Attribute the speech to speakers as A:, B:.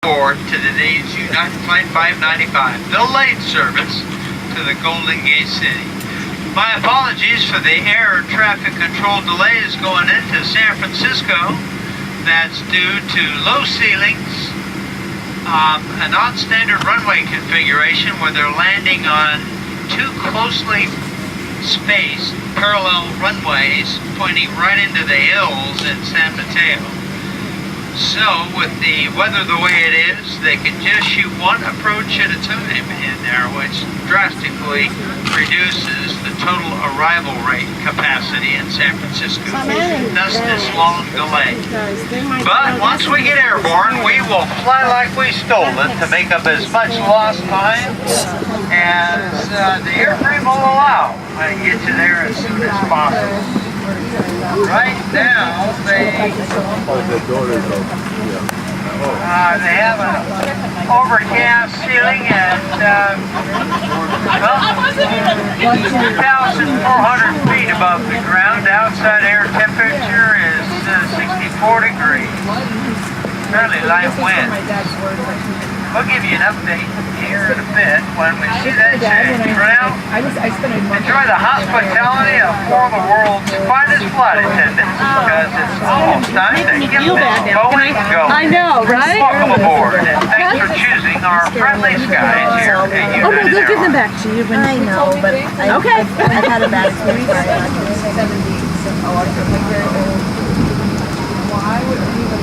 A: aboard to today's United Flight 595, the late service to the Golden Gate City. My apologies for the air traffic control delays going into San Francisco. That's due to low ceilings, a non-standard runway configuration where they're landing on two closely spaced parallel runways pointing right into the hills in San Mateo. So with the weather the way it is, they can just shoot one approach at a time in there, which drastically reduces the total arrival rate capacity in San Francisco. Thus this long delay. But once we get airborne, we will fly like we stole it to make up as much lost time as the airframe will allow and get you there as soon as possible. Right now, they have an overcast ceiling at 2,400 feet above the ground. Outside air temperature is 64 degrees. Fairly light wind. We'll give you an update here in a bit when we see that change. For now, enjoy the hospitality of four of the world's finest flight attendants, because it's almost time to get this Boeing going.
B: I know, right?
A: Welcome aboard, and thanks for choosing our friendly skies here at United
B: Oh no, they'll give them back to you. When
C: I know, but
B: Okay.
C: I've had a bad experience.
B: Why would